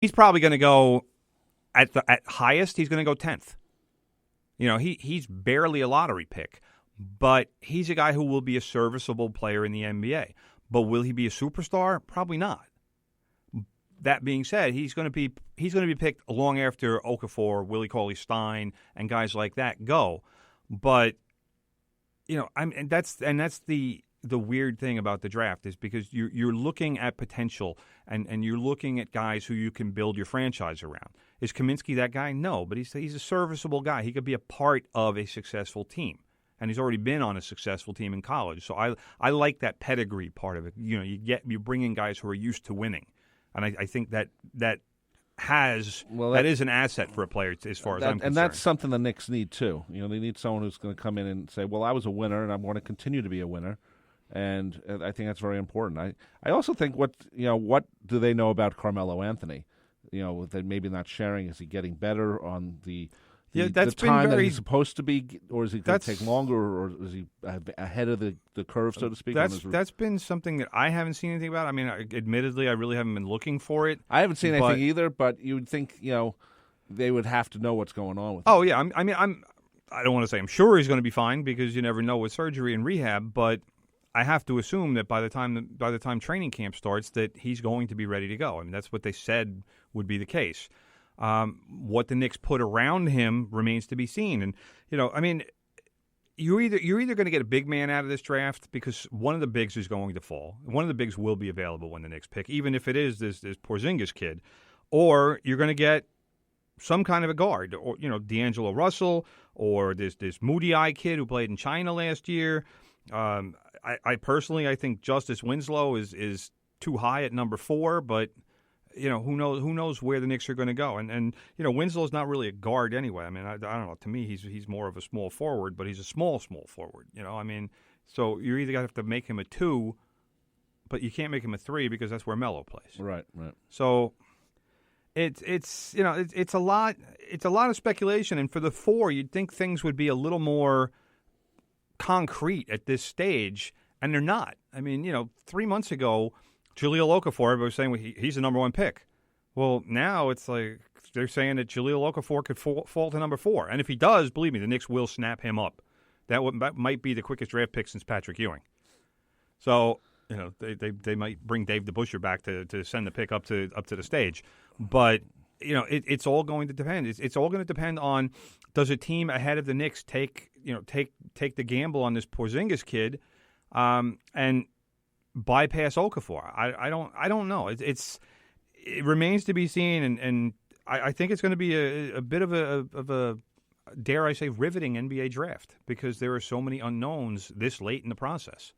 He's probably going to go at highest. He's going to go 10th. He's barely a lottery pick, but he's a guy who will be a serviceable player in the NBA. But will he be a superstar? Probably not. That being said, he's going to be picked long after Okafor, Willie Cauley-Stein, and guys like that go. But that's the weird thing about the draft is because you're looking at potential and you're looking at guys who you can build your franchise around. Is Kaminsky that guy? No, but he's a serviceable guy. He could be a part of a successful team, and he's already been on a successful team in college. So I like that pedigree part of it. You bring in guys who are used to winning, and I think that is an asset for a player as far as I'm concerned. And that's something the Knicks need too. They need someone who's going to come in and say, "Well, I was a winner, and I want to continue to be a winner." And I think that's very important. I also think what do they know about Carmelo Anthony? That maybe not sharing. Is he getting better on the time that he's supposed to be, or is he going to take longer, or is he ahead of the curve, so to speak? That's been something that I haven't seen anything about. I mean, admittedly, I really haven't been looking for it. I haven't seen anything either, but you would think they would have to know what's going on with him. Oh yeah, I don't want to say I'm sure he's going to be fine because you never know with surgery and rehab, but I have to assume that by the time training camp starts, that he's going to be ready to go. I mean, that's what they said would be the case. What the Knicks put around him remains to be seen. And you're either going to get a big man out of this draft because one of the bigs is going to fall. One of the bigs will be available when the Knicks pick, even if it is this Porzingis kid, or you're going to get some kind of a guard, or D'Angelo Russell, or this Moody Eye kid who played in China last year. I personally think Justice Winslow is too high at number 4, but who knows where the Knicks are going to go. And Winslow's not really a guard anyway. I mean, I don't know. To me, he's more of a small forward, but he's a small forward. So you're either going to have to make him a 2, but you can't make him a 3 because that's where Melo plays. Right. So it's a lot of speculation. And for the 4, you'd think things would be a little more concrete at this stage, and they're not. I mean, 3 months ago, Jahlil Okafor, everybody was saying he's the number 1 pick. Well, now it's like they're saying that Jahlil Okafor could fall to number 4. And if he does, believe me, the Knicks will snap him up. That might be the quickest draft pick since Patrick Ewing. So, they might bring Dave DeBusschere back to send the pick up to the stage. But, it's all going to depend. It's all going to depend on, does a team ahead of the Knicks take the gamble on this Porzingis kid and bypass Okafor? I don't know. It remains to be seen, and I think it's going to be a bit of a dare I say riveting NBA draft because there are so many unknowns this late in the process.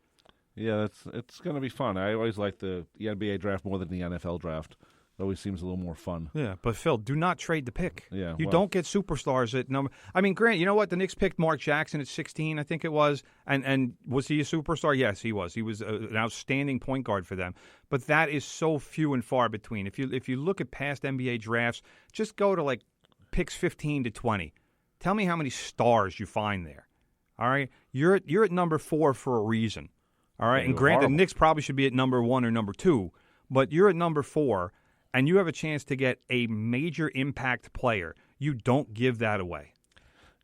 Yeah, it's going to be fun. I always like the NBA draft more than the NFL draft. It always seems a little more fun. Yeah, but Phil, do not trade the pick. Yeah, you don't get superstars at number. I mean, Grant, you know what? The Knicks picked Mark Jackson at 16, I think it was, and was he a superstar? Yes, he was. He was an outstanding point guard for them. But that is so few and far between. If you look at past NBA drafts, just go to like picks 15 to 20. Tell me how many stars you find there. All right, you're at number 4 for a reason. All right, and granted, the Knicks probably should be at number 1 or number 2, but you're at number 4. And you have a chance to get a major impact player. You don't give that away.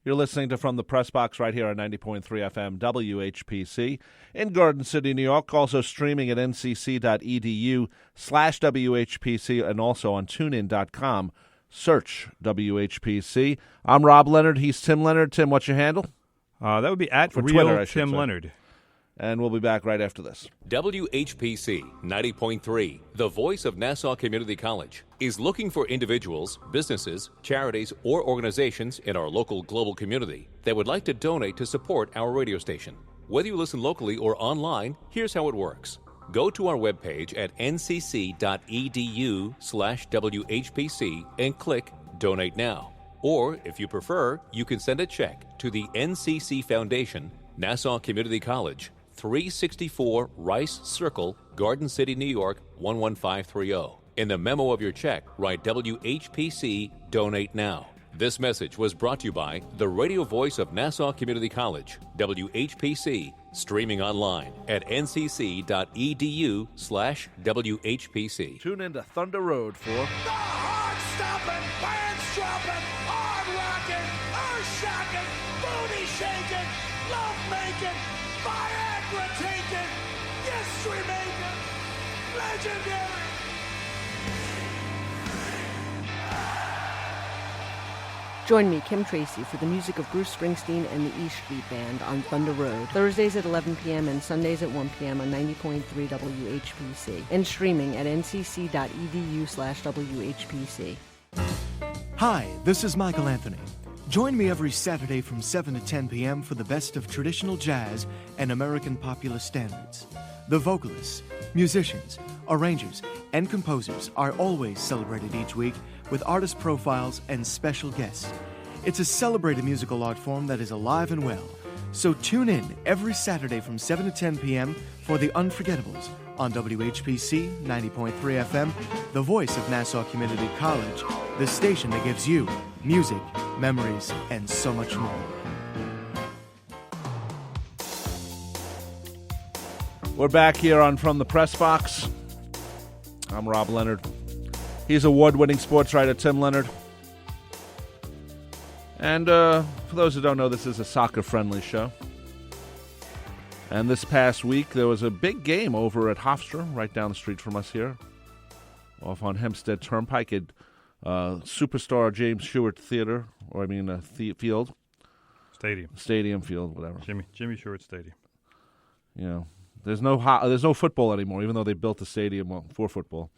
You're listening to From the Press Box right here on 90.3 FM WHPC in Garden City, New York. Also streaming at ncc.edu/WHPC and also on tunein.com. Search WHPC. I'm Rob Leonard. He's Tim Leonard. Tim, what's your handle? That would be at For Real Twitter, Tim Leonard. And we'll be back right after this. WHPC 90.3, the voice of Nassau Community College, is looking for individuals, businesses, charities, or organizations in our local global community that would like to donate to support our radio station. Whether you listen locally or online, here's how it works. Go to our webpage at ncc.edu/WHPC and click Donate Now. Or, if you prefer, you can send a check to the NCC Foundation, Nassau Community College, 364 Rice Circle, Garden City, New York, 11530. In the memo of your check, write WHPC Donate Now. This message was brought to you by the radio voice of Nassau Community College, WHPC, streaming online at ncc.edu/WHPC. Tune in to Thunder Road for... stomping, pants dropping, arm rocking, earth shocking, booty shaking, love making, Viagra taking, history making, legendary. Join me, Kim Tracy, for the music of Bruce Springsteen and the E Street Band on Thunder Road, Thursdays at 11 p.m. and Sundays at 1 p.m. on 90.3 WHPC, and streaming at ncc.edu/WHPC. Hi, this is Michael Anthony. Join me every Saturday from 7 to 10 p.m. for the best of traditional jazz and American popular standards. The vocalists, musicians, arrangers, and composers are always celebrated each week with artist profiles and special guests. It's a celebrated musical art form that is alive and well. So tune in every Saturday from 7 to 10 p.m. for The Unforgettables on WHPC 90.3 FM, the voice of Nassau Community College, the station that gives you music, memories, and so much more. We're back here on From the Pressbox. I'm Rob Leonard. He's award-winning sports writer Tim Leonard. And for those who don't know, this is a soccer-friendly show. And this past week, there was a big game over at Hofstra, right down the street from us here, off on Hempstead Turnpike at Superstar James Stewart Theater, Field. Stadium Field, whatever. Jimmy Stewart Stadium. You know, there's no football anymore, even though they built a stadium for football.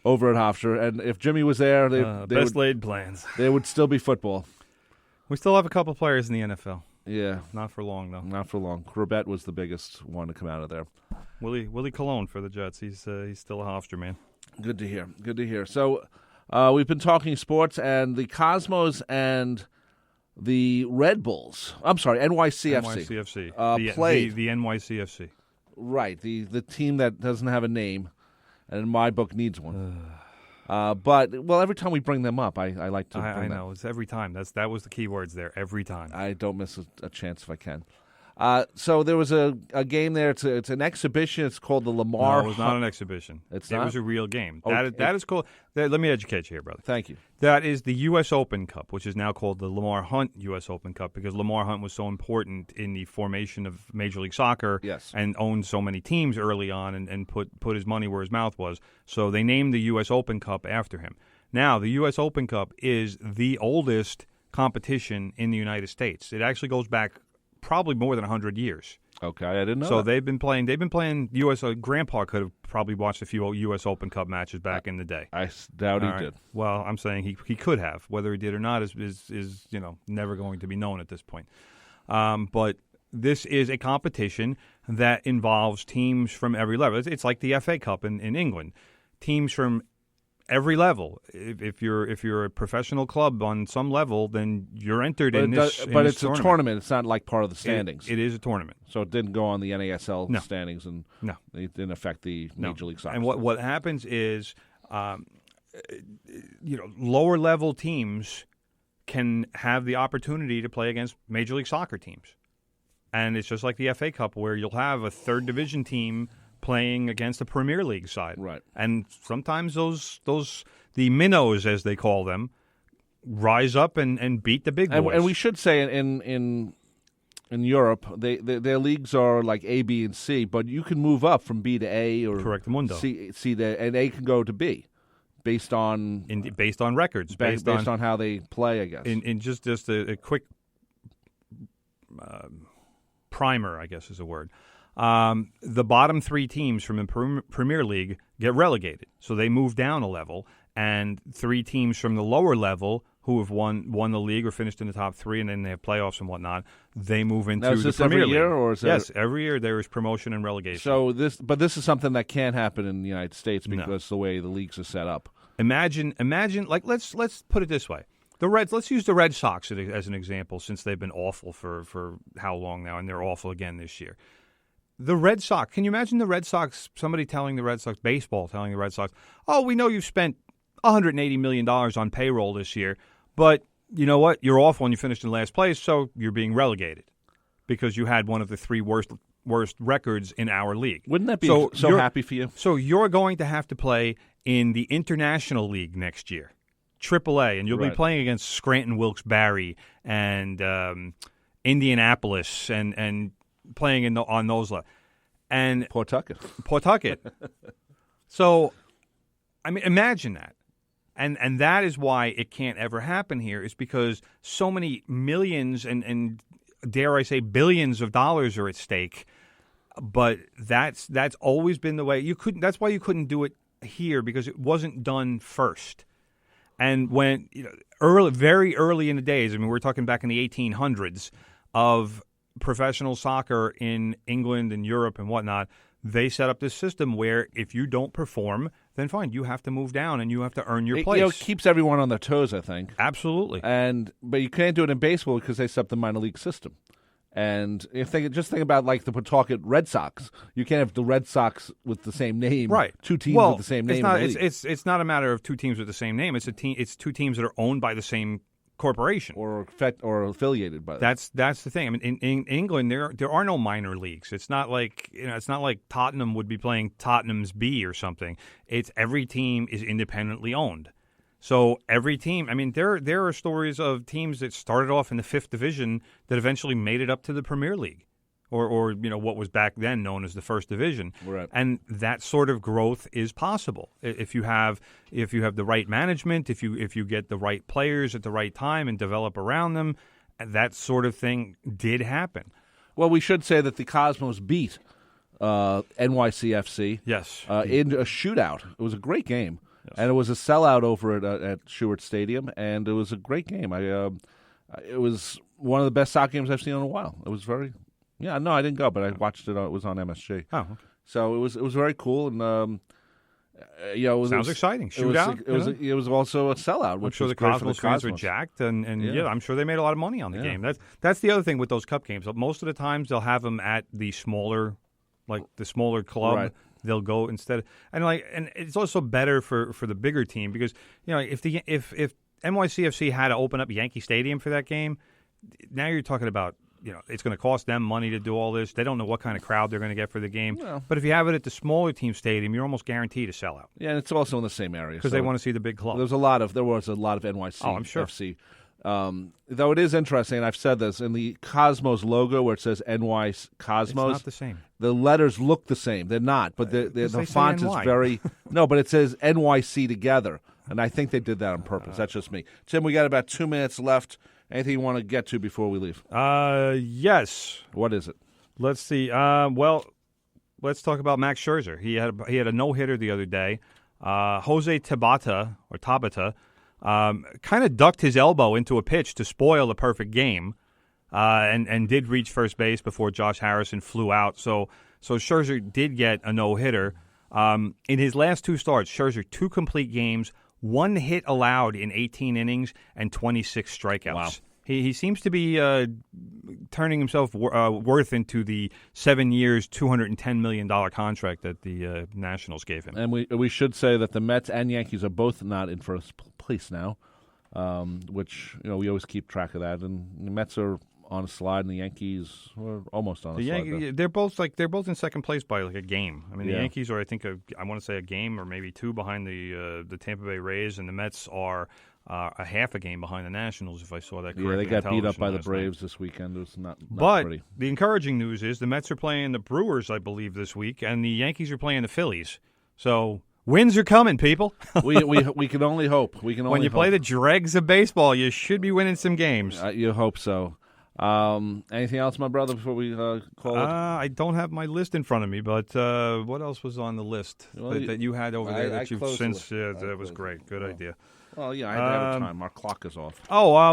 Over at Hofstra, and if Jimmy was there, they best laid plans. There would still be football. We still have a couple players in the NFL. Yeah, not for long though. Not for long. Corbett was the biggest one to come out of there. Willie Colon for the Jets. He's still a Hofstra man. Good to hear. Good to hear. So we've been talking sports, and the Cosmos and the Red Bulls. I'm sorry, NYCFC. Played the NYCFC. Right. The team that doesn't have a name. And in my book, needs one. But every time we bring them up, I like to. I know it's every time. That was the key words there. Every time. I don't miss a chance if I can. So there was a game there. It's an exhibition. It's called the Lamar. No, it was not an exhibition. It was a real game. Oh, that is called. Let me educate you here, brother. Thank you. That is the U.S. Open Cup, which is now called the Lamar Hunt U.S. Open Cup because Lamar Hunt was so important in the formation of Major League Soccer. Yes. And owned so many teams early on and put his money where his mouth was. So they named the U.S. Open Cup after him. Now, the U.S. Open Cup is the oldest competition in the United States. It actually goes back probably more than 100 years. Okay, I didn't know. So that. they've been playing U.S. Grandpa could have probably watched a few U.S. Open Cup matches back in the day. I doubt he did. Well, I'm saying he could have. Whether he did or not is never going to be known at this point. But this is a competition that involves teams from every level. It's like the FA Cup in England. Teams from every level. If you're a professional club on some level, then you're entered in this. But it's a tournament. It's not like part of the standings. It is a tournament. So it didn't go on the NASL standings, and it didn't affect the Major League Soccer. And what happens is, lower level teams can have the opportunity to play against Major League Soccer teams, and it's just like the FA Cup, where you'll have a third division team playing against a Premier League side. Right. And sometimes the minnows, as they call them, rise up and beat the big boys. And we should say in Europe, their leagues are like A, B, and C, but you can move up from B to A or Correctamundo. C and A can go to B based on records, based on how they play, I guess. In just a quick primer, I guess is a word. The bottom three teams from the Premier League get relegated, so they move down a level, and three teams from the lower level who have won the league or finished in the top three, and then they have playoffs and whatnot, they move into the Premier League. Year, or is yes, every year there is promotion and relegation. So this is something that can't happen in the United States because the way the leagues are set up. Imagine, like let's put it this way. Let's use the Red Sox as an example, since they've been awful for how long now, and they're awful again this year. The Red Sox, can you imagine the Red Sox, somebody telling the Red Sox, baseball telling the Red Sox, oh, we know you've spent $180 million on payroll this year, but you know what? You're awful and you finished in last place, so you're being relegated because you had one of the three worst records in our league. Wouldn't that be so happy for you? So you're going to have to play in the International League next year, AAA, and you'll be playing against Scranton Wilkes-Barre and Indianapolis and playing on those levels. And Pawtucket. So, I mean, imagine that. And that is why it can't ever happen here, is because so many millions and dare I say billions of dollars are at stake. But that's always been the way. That's why you couldn't do it here, because it wasn't done first. And when very early in the days, I mean, we're talking back in the 1800s of professional soccer in England and Europe and whatnot, they set up this system where if you don't perform, then fine, you have to move down and you have to earn your place. It keeps everyone on their toes, I think. Absolutely. But you can't do it in baseball because they set up the minor league system. And just think about like the Pawtucket Red Sox. You can't have the Red Sox with the same name. Right. Two teams with the same name. It's not a matter of two teams with the same name. It's two teams that are owned by the same corporation or affiliated by. That's the thing. I mean, in England there are no minor leagues. It's not like Tottenham would be playing Tottenham's B or something. It's every team is independently owned. So every team, I mean, there are stories of teams that started off in the 5th division that eventually made it up to the Premier League, or what was back then known as the 1st division. Right. And that sort of growth is possible if you have the right management, if you get the right players at the right time and develop around them. That sort of thing did happen. Well, we should say that the Cosmos beat NYCFC. Yes. In a shootout. It was a great game. Yes. And it was a sellout over at Stewart Stadium, and it was a great game. It was one of the best soccer games I've seen in a while. It was very, I didn't go, but I watched it. It was on MSG. Oh, okay. So it was very cool, and sounds exciting. Shootout. It was also a sellout. I'm sure the Cosmos fans are jacked, and I'm sure they made a lot of money on the game. That's the other thing with those cup games. Most of the times they'll have them at the smaller club. Right. They'll go instead, and it's also better for the bigger team, because if NYCFC had to open up Yankee Stadium for that game, now you're talking about it's going to cost them money to do all this. They don't know what kind of crowd they're going to get for the game. No. But if you have it at the smaller team stadium, you're almost guaranteed a sellout. Yeah, and it's also in the same area because they want to see the big club. There was a lot of NYCFC. Oh, I'm sure. FC. Though it is interesting, and I've said this, in the Cosmos logo where it says NY Cosmos, it's not the same. The letters look the same. They're not, but the font is very no. But it says NYC together, and I think they did that on purpose. That's just me. Tim, we got about 2 minutes left. Anything you want to get to before we leave? Yes. What is it? Let's see. Let's talk about Max Scherzer. He had a no-hitter the other day. Jose Tabata kind of ducked his elbow into a pitch to spoil the perfect game, and did reach first base before Josh Harrison flew out. So Scherzer did get a no-hitter. In his last 2 starts, Scherzer 2 complete games, 1 hit allowed in 18 innings, and 26 strikeouts. Wow. He seems to be turning himself worth into the 7 years, $210 million contract that the Nationals gave him. And we should say that the Mets and Yankees are both not in first place now, which we always keep track of that. And the Mets are on a slide, and the Yankees are almost on a slide. They're both in second place by a game. I mean, the Yankees are, I think, I want to say a game or maybe 2 behind the Tampa Bay Rays, and the Mets are a half a game behind the Nationals, if I saw that correctly. Yeah, they got beat up by the Braves this weekend. It was not pretty. The encouraging news is the Mets are playing the Brewers, I believe, this week, and the Yankees are playing the Phillies. So wins are coming, people. we can only hope. When you play the dregs of baseball, you should be winning some games. You hope so. Anything else, my brother, before we call it? I don't have my list in front of me, but what else was on the list that you had over there that you've since? That was great. Good idea. Well, I had to have a time. Our clock is off.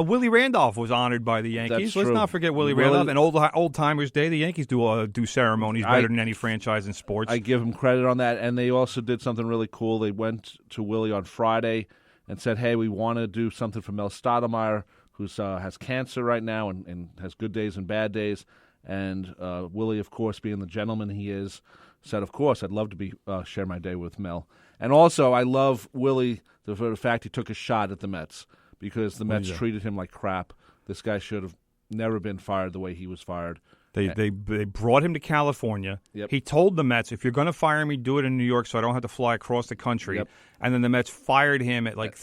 Willie Randolph was honored by the Yankees. Let's not forget Willie Randolph. And Old Timers Day, the Yankees do ceremonies better than any franchise in sports. I give them credit on that. And they also did something really cool. They went to Willie on Friday and said, hey, we want to do something for Mel Stoudemire, who has cancer right now and has good days and bad days. And Willie, of course, being the gentleman he is, said, of course, I'd love to share my day with Mel. And also, I love Willie for the fact he took a shot at the Mets, because the Mets treated him like crap. This guy should have never been fired the way he was fired. They brought him to California. Yep. He told the Mets, if you're going to fire me, do it in New York so I don't have to fly across the country. Yep. And then the Mets fired him at like